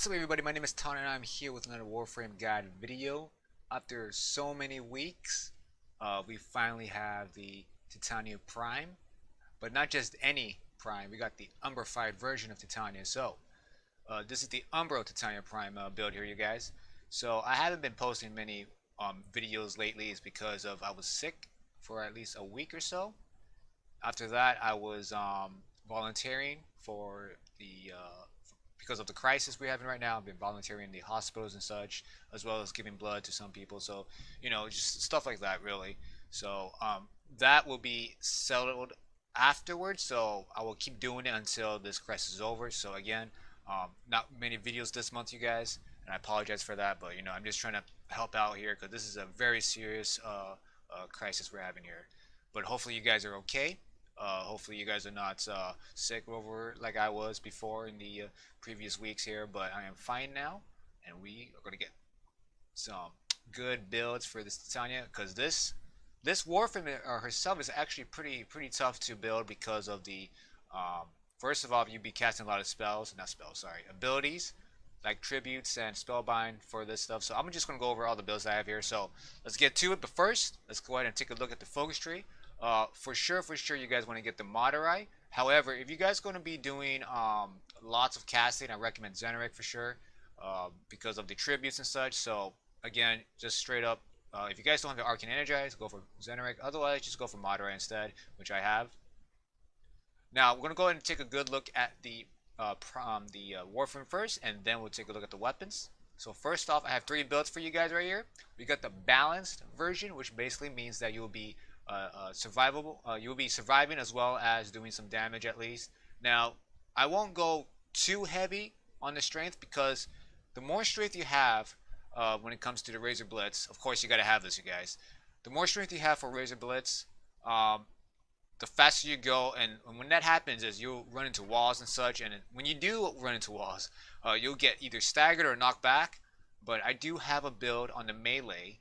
What's up everybody, my name is Tonny and I'm here with another Warframe guide video. After so many weeks, we finally have the Titania Prime, but not just any Prime, we got the Umbrified version of Titania. So, this is the Umbral Titania Prime build here, you guys. So, I haven't been posting many videos lately, is because of I was sick for at least a week or so. After that, I was volunteering for the because of the crisis we're having right now. I've been volunteering in the hospitals and such, as well as giving blood to some people. So, just stuff like that, really. So, that will be settled afterwards. So, I will keep doing it until this crisis is over. So, again, not many videos this month, you guys, and I apologize for that. But, I'm just trying to help out here because this is a very serious crisis we're having here. But hopefully, you guys are okay. Hopefully you guys are not sick over like I was before in the previous weeks here, but I am fine now, and we are going to get some good builds for this Titania, because this Warframe herself is actually pretty tough to build because of the first of all, you'd be casting a lot of abilities like tributes and spellbind for this stuff. So I'm just going to go over all the builds I have here. So let's get to it, but first let's go ahead and take a look at the focus tree. For sure, you guys want to get the Moderai. However, if you guys going to be doing lots of casting, I recommend Zeneric for sure, because of the tributes and such. So again, just straight up, if you guys don't have the Arcane Energize, go for Zeneric. Otherwise, just go for Moderai instead, which I have. Now we're gonna go ahead and take a good look at the Warframe first, and then we'll take a look at the weapons. So first off, I have 3 builds for you guys right here. We got the balanced version, which basically means that you'll be survivable. You'll be surviving as well as doing some damage at least. Now, I won't go too heavy on the strength, because the more strength you have when it comes to the Razor Blitz, of course you got to have this, you guys. The more strength you have for Razor Blitz, the faster you go, and when that happens is you'll run into walls and such, and when you do run into walls, you'll get either staggered or knocked back. But I do have a build on the melee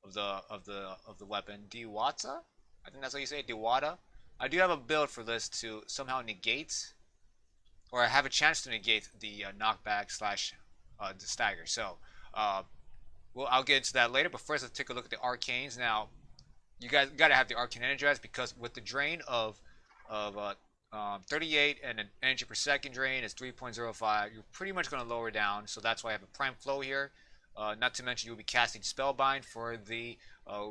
of the weapon, Diwata. I think that's how you say it, Diwata. I do have a build for this to somehow negate, or I have a chance to negate the knockback slash the stagger. So, I'll get into that later. But first, let's take a look at the arcanes. Now, you guys gotta have the arcane energized, because with the drain of 38 and an energy per second drain is 3.05, you're pretty much gonna lower down. So that's why I have a prime flow here. Not to mention you'll be casting Spellbind for the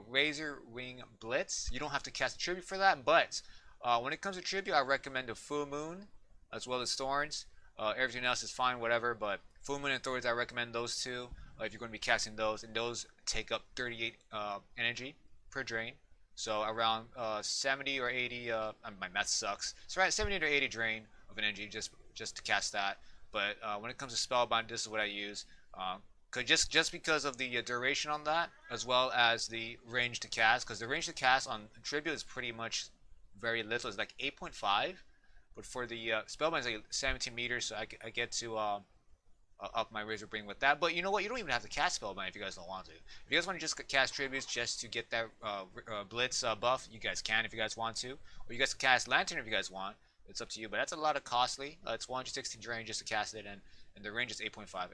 Razor Wing Blitz. You don't have to cast a Tribute for that, but when it comes to Tribute, I recommend a Full Moon as well as Thorns. Everything else is fine, whatever, but Full Moon and Thorns, I recommend those two if you're going to be casting those, and those take up 38 energy per drain. So around 70 or 80, my math sucks. So around 70 or 80 drain of energy just to cast that. But when it comes to Spellbind, this is what I use. Just because of the duration on that, as well as the range to cast, because the range to cast on Tribute is pretty much very little. It's like 8.5, but for the Spellbind is like 17 meters, so I get to up my Razor Bring with that. But you know what? You don't even have to cast Spellbind if you guys don't want to. If you guys want to just cast Tributes just to get that Blitz buff, you guys can if you guys want to. Or you guys can cast Lantern if you guys want. It's up to you, but that's a lot of costly. It's 116 drain just to cast it, and the range is 8.5.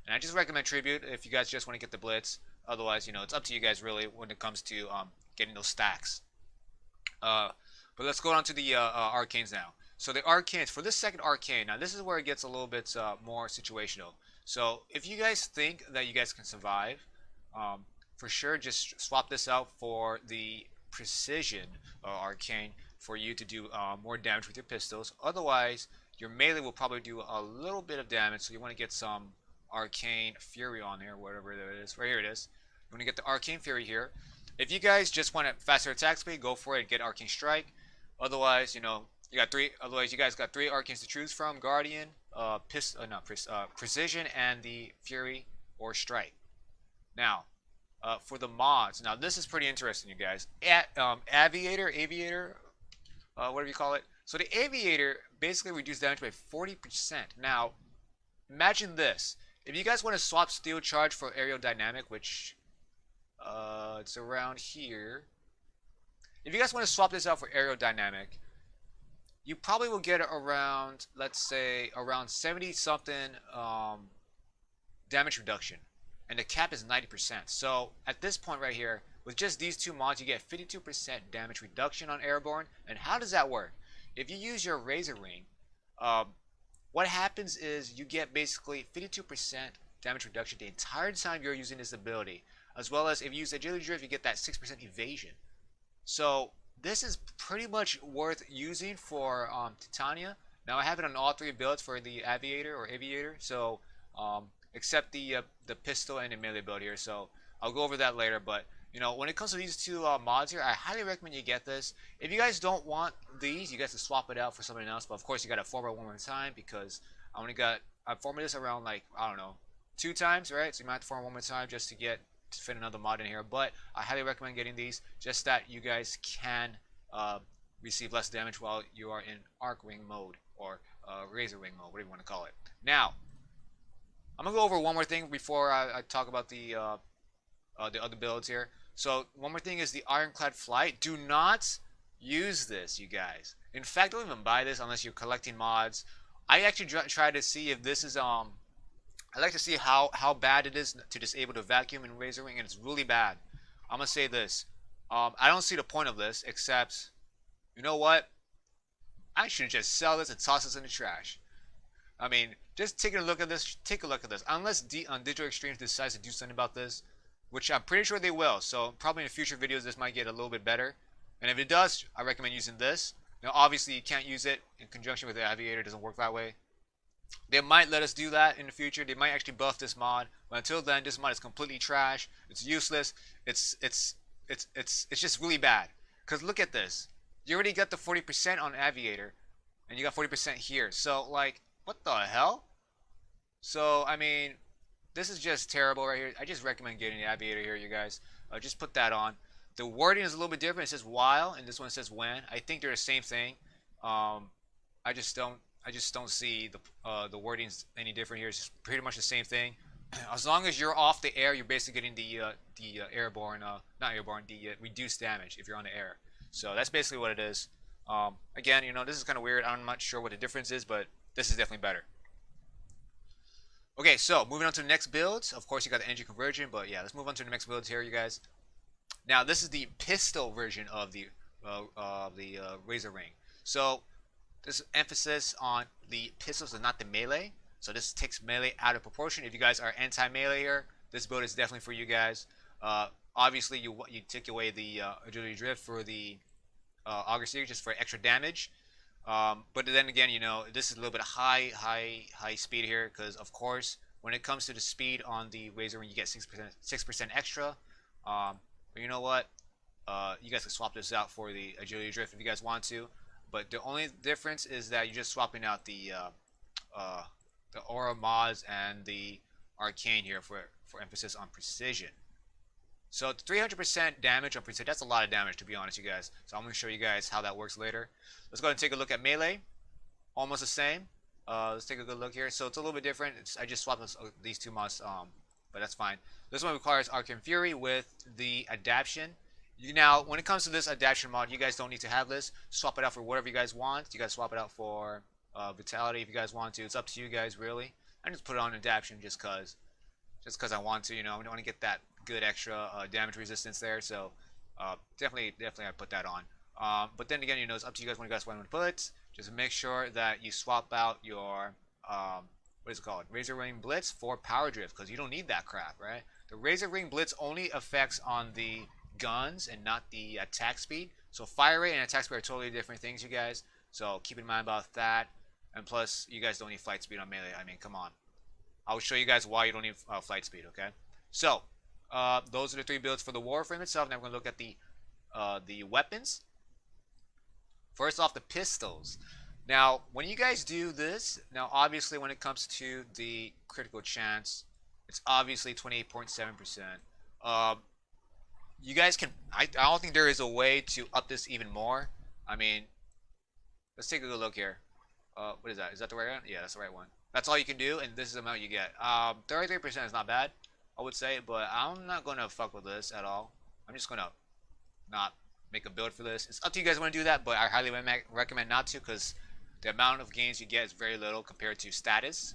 And I just recommend Tribute if you guys just want to get the Blitz. Otherwise, it's up to you guys really when it comes to getting those stacks. But let's go on to the Arcanes now. So the Arcanes, for this second Arcane, now this is where it gets a little bit more situational. So if you guys think that you guys can survive, for sure just swap this out for the Precision Arcane for you to do more damage with your pistols. Otherwise, your melee will probably do a little bit of damage, so you want to get some Arcane Fury on here, whatever it is. Right here it is. You want to get the Arcane Fury here. If you guys just want a faster attack speed, go for it and get Arcane Strike. Otherwise, you got 3. Otherwise, you guys got 3 Arcanes to choose from: Guardian, Precision, and the Fury or Strike. Now, for the mods, now this is pretty interesting, you guys. Aviator, whatever you call it. So the Aviator basically reduces damage by 40%. Now, imagine this. If you guys want to swap Steel Charge for Aerodynamic, which it's around here. If you guys want to swap this out for Aerodynamic, you probably will get around, let's say, around 70 something damage reduction, and the cap is 90%. So at this point right here, with just these two mods, you get 52% damage reduction on airborne. And how does that work? If you use your Razor Ring, what happens is you get basically 52% damage reduction the entire time you're using this ability, as well as if you use Agility Drift, you get that 6% evasion. So this is pretty much worth using for Titania. Now I have it on all three builds for the Aviator, so except the pistol and the melee build here. So I'll go over that later. But you know, when it comes to these two mods here, I highly recommend you get this. If you guys don't want these, you guys can swap it out for something else. But of course, you got to format one more time because I formatted this around like I don't know 2 times, right? So you might have to format one more time just to fit another mod in here. But I highly recommend getting these, just that you guys can receive less damage while you are in Arc Ring mode or Razor Ring mode, whatever you want to call it. Now, I'm gonna go over one more thing before I talk about the other builds here. So one more thing is the Ironclad Flight. Do not use this, you guys. In fact, don't even buy this unless you're collecting mods. I actually try to see if this is I like to see how bad it is to disable the vacuum in Razor Ring, and it's really bad. I'm gonna say this. I don't see the point of this, except, you know what? I should just sell this and toss this in the trash. I mean, just take a look at this. Take a look at this. Unless Digital Extremes decides to do something about this, which I'm pretty sure they will. So probably in future videos, this might get a little bit better. And if it does, I recommend using this. Now, obviously, you can't use it in conjunction with the Aviator. It doesn't work that way. They might let us do that in the future. They might actually buff this mod. But until then, this mod is completely trash. It's useless. It's just really bad. Because look at this. You already got the 40% on Aviator, and you got 40% here. So, like, what the hell? So, I mean, this is just terrible right here. I just recommend getting the Aviator here, you guys. Just put that on. The wording is a little bit different. It says while, and this one says when. I think they're the same thing. I just don't see the wordings any different here. It's just pretty much the same thing. As long as you're off the air, you're basically getting the airborne, not airborne, the reduced damage if you're on the air. So that's basically what it is. Again, you know, this is kind of weird. I'm not sure what the difference is, but this is definitely better. Okay, so moving on to the next builds. Of course, you got the energy conversion, but yeah, let's move on to the next builds here, you guys. Now, this is the pistol version of the Razor Ring. So this emphasis on the pistols and not the melee. So this takes melee out of proportion. If you guys are anti-melee here, this build is definitely for you guys. Obviously, you take away the agility drift for the auger seeker just for extra damage. But then again, you know, this is a little bit of high speed here because, of course, when it comes to the speed on the Razor Ring, you get 6% extra. But you know what? You guys can swap this out for the agility drift if you guys want to. But the only difference is that you're just swapping out the aura mods and the arcane here for emphasis on precision. So 300% damage on precision, that's a lot of damage, to be honest, you guys. So I'm going to show you guys how that works later. Let's go ahead and take a look at melee. Almost the same. Let's take a good look here. So it's a little bit different. I just swapped these two mods, but that's fine. This one requires Arcane Fury with the adaptation. Now, when it comes to this adaptation mod, you guys don't need to have this. Swap it out for whatever you guys want. You guys swap it out for Vitality if you guys want to. It's up to you guys, really. I just put it on adaptation just cause I want to. You know, I want to get that good extra damage resistance there. So definitely I put that on. But then again, you know, it's up to you guys when you guys want to put it. Just make sure that you swap out your what is it called, Razor Ring Blitz for Power Drift, because you don't need that crap, right? The Razor Ring Blitz only affects on the guns and not the attack speed. So fire rate and attack speed are totally different things, you guys. So keep in mind about that. And plus, you guys don't need flight speed on melee. I mean, come on. I'll show you guys why you don't need flight speed, okay? So those are the 3 builds for the Warframe itself. Now we're going to look at the weapons. First off, the pistols. Now, when you guys do this, now obviously when it comes to the critical chance, it's obviously 28.7%. You guys can, I don't think there is a way to up this even more. I mean, let's take a good look here. What is that? Is that the right one? Yeah, that's the right one. That's all you can do, and this is the amount you get. 33% is not bad, I would say, but I'm not going to fuck with this at all. I'm just going to not make a build for this. It's up to you guys want to do that, but I highly recommend not to, because the amount of gains you get is very little compared to status.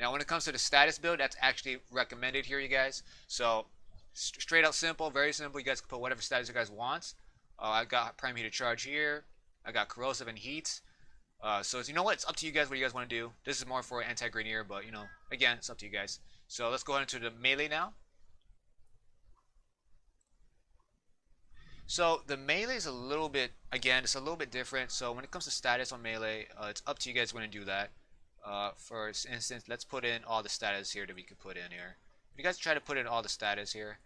Now, when it comes to the status build, that's actually recommended here, you guys. So, straight out simple, very simple. You guys can put whatever status you guys want. I got Prime Heated Charge here. I got Corrosive and Heat. So, you know what? It's up to you guys what you guys want to do. This is more for anti-Grenier, but, you know, again, it's up to you guys. So, let's go into the melee now. So the melee is a little bit, again, it's a little bit different. So when it comes to status on melee, it's up to you guys when to do that. For instance, let's put in all the status here that we could put in here. If you guys try to put in all the status here,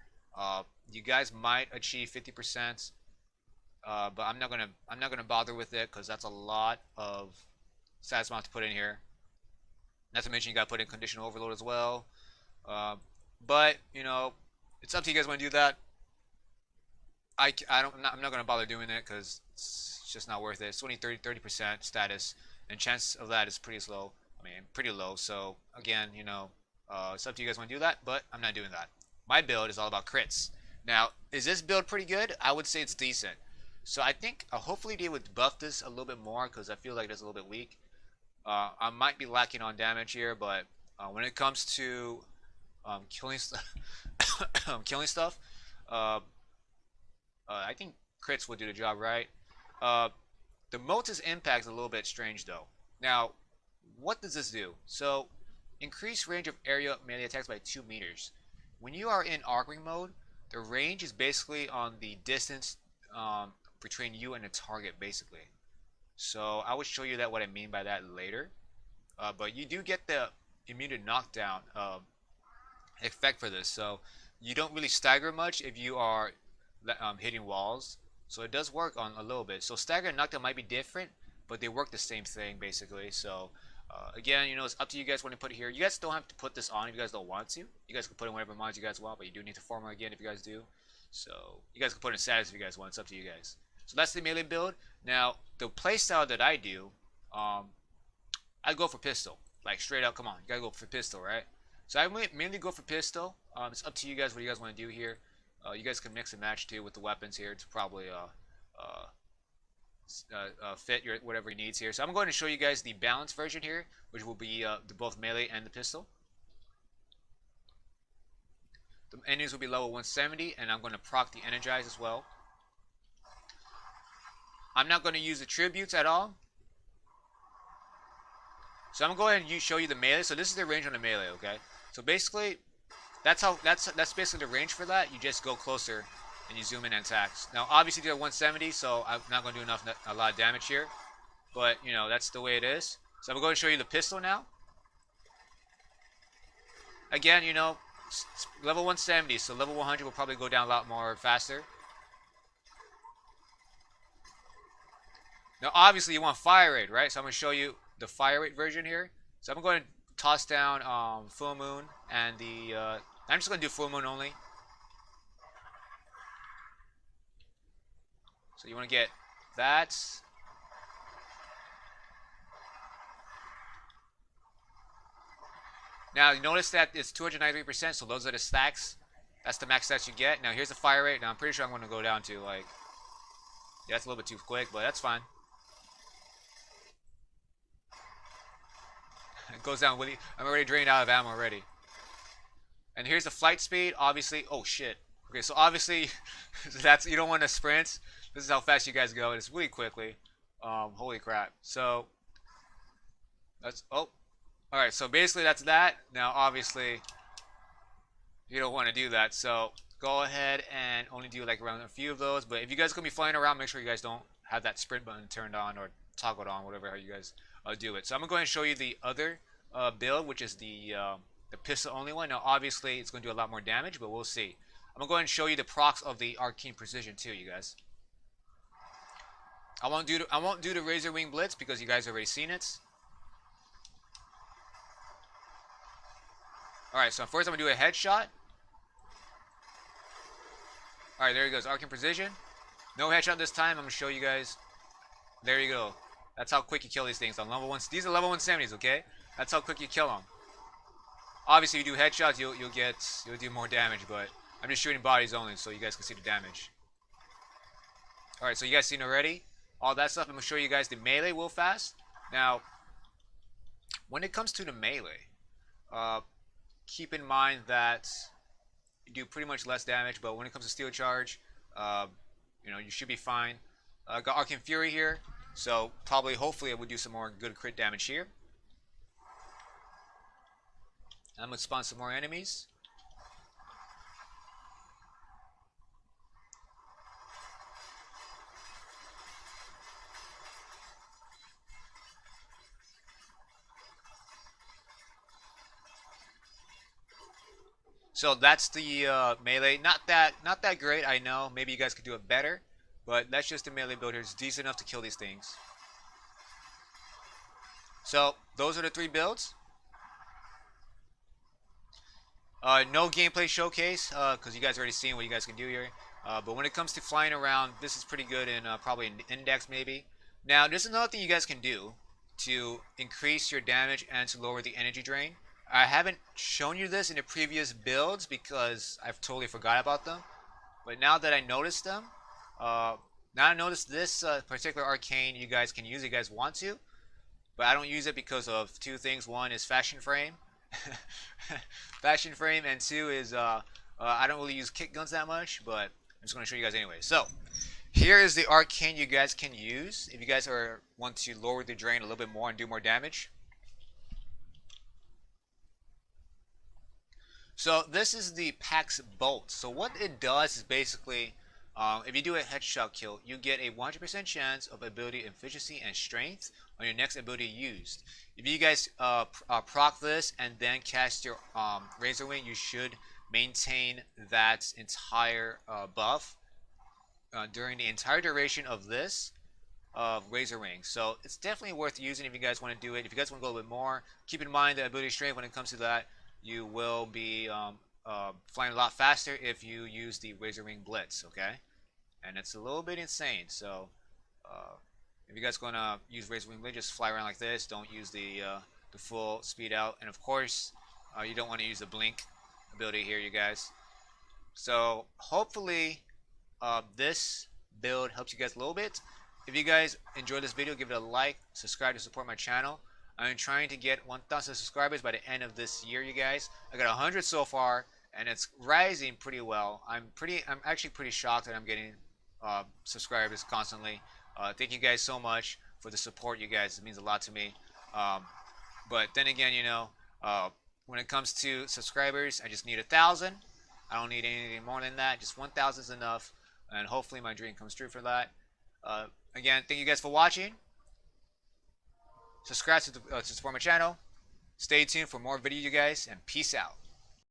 you guys might achieve 50%. But I'm not gonna bother with it because that's a lot of status amount to put in here. Not to mention you gotta put in conditional overload as well. But you know, it's up to you guys when to do that. I'm not gonna bother doing it because it's just not worth it. It's only 30% status, and chance of that is pretty slow. I mean, pretty low. So again, you know, it's up to you guys want to do that, but I'm not doing that. My build is all about crits. Now, is this build pretty good? I would say it's decent. So I think hopefully they would buff this a little bit more because I feel like it's a little bit weak. I might be lacking on damage here, but when it comes to killing killing stuff. I think crits will do the job right. The Motus impact is a little bit strange though. Now, what does this do? So, increase range of area melee attacks by 2 meters. When you are in Arcane mode, the range is basically on the distance between you and the target, basically. So, I will show you that what I mean by that later. But you do get the immune to knockdown effect for this. So, you don't really stagger much if you are hitting walls, so it does work on a little bit. So stagger and knockdown might be different, but they work the same thing basically. So again, you know, it's up to you guys when to put it here. You guys don't have to put this on if you guys don't want to. You guys can put in whatever mods you guys want, but you do need to formula again if you guys do. So you guys can put in status if you guys want. It's up to you guys. So that's the melee build. Now the playstyle that I do, I go for pistol, like straight up. Come on, you gotta go for pistol, right? So I mainly go for pistol. It's up to you guys what you guys want to do here. You guys can mix and match too with the weapons here to probably fit your whatever your needs here. So I'm going to show you guys the balanced version here, which will be the both melee and the pistol. The enemies will be level 170, and I'm going to proc the energize as well. I'm not going to use the tributes at all. So I'm going to show you the melee. So this is the range on the melee, okay? So basically, that's basically the range for that. You just go closer and you zoom in and attacks. Now obviously they're 170, so I'm not going to do a lot of damage here. But you know, that's the way it is. So I'm going to show you the pistol now. Again, you know, level 170, so level 100 will probably go down a lot more faster. Now obviously you want fire rate, right? So I'm going to show you the fire rate version here. So I'm going to toss down full moon and the I'm just going to do full moon only. So you want to get that. Now you notice that it's 293%, so those are the stacks. That's the max stats you get. Now here's the fire rate. Now I'm pretty sure I'm going to go down to like, yeah, that's a little bit too quick, but that's fine. It goes down really. I'm already drained out of ammo already. And here's the flight speed. Obviously, oh shit. Okay, so obviously, that's you don't want to sprint. This is how fast you guys go. It's really quickly. Holy crap. So that's all right. So basically, that's that. Now, obviously, you don't want to do that. So go ahead and only do like around a few of those. But if you guys are gonna be flying around, make sure you guys don't have that sprint button turned on or toggled on, whatever how you guys do it. So I'm gonna go ahead and show you the other build, which is the pistol only one. Now obviously it's going to do a lot more damage, but we'll see. I'm going to go ahead and show you the procs of the Arcane Precision too, you guys. I won't do the Razor Wing Blitz because you guys already seen it. Alright, so first I'm going to do a headshot. Alright, there he goes, Arcane Precision. No headshot this time, I'm going to show you guys. There you go. That's how quick you kill these things on level 1. These are level 170s, okay? That's how quick you kill them. Obviously, if you do headshots, you'll do more damage, but I'm just shooting bodies only, so you guys can see the damage. All right, so you guys seen already all that stuff. I'm gonna show you guys the melee real fast. Now, when it comes to the melee, Uh, keep in mind that you do pretty much less damage, but when it comes to steel charge, uh, you should be fine. Got Arcane Fury here, so probably, hopefully, it would do some more good crit damage here. I'm gonna spawn some more enemies. So that's the melee. Not that great, I know. Maybe you guys could do it better, but that's just the melee build here. It's decent enough to kill these things. So those are the 3 builds. No gameplay showcase because you guys already seen what you guys can do here. But when it comes to flying around, this is pretty good in probably an index maybe. Now, there's another thing you guys can do to increase your damage and to lower the energy drain. I haven't shown you this in the previous builds because I've totally forgot about them. But now that I noticed them, now I noticed this particular arcane you guys can use if you guys want to. But I don't use it because of 2 things. One is fashion frame. Fashion frame, and 2 is I don't really use kick guns that much, but I'm just going to show you guys anyway. So here is the arcane you guys can use if you guys want to lower the drain a little bit more and do more damage. So this is the Pax Bolt. So what it does is basically, if you do a headshot kill, you get a 100% chance of ability efficiency and strength on your next ability used. If you guys proc this and then cast your Razor Wing, you should maintain that entire buff during the entire duration of this Razor Wing. So it's definitely worth using if you guys want to do it. If you guys want to go a little bit more, keep in mind the ability strength when it comes to that. You will be flying a lot faster if you use the Razor Wing Blitz, okay? And it's a little bit insane, so if you guys gonna use Razor Wing Blitz, just fly around like this. Don't use the full speed out, and of course, you don't want to use the blink ability here, you guys. So hopefully, this build helps you guys a little bit. If you guys enjoyed this video, give it a like, subscribe to support my channel. I'm trying to get 1,000 subscribers by the end of this year, you guys. I got 100 so far, and it's rising pretty well. I'm actually pretty shocked that I'm getting subscribers constantly. Thank you guys so much for the support, you guys. It means a lot to me. But then again, when it comes to subscribers, I just need 1,000. I don't need anything more than that. Just 1,000 is enough, and hopefully my dream comes true for that. Again, thank you guys for watching. Subscribe to support my channel. Stay tuned for more videos, you guys, and peace out.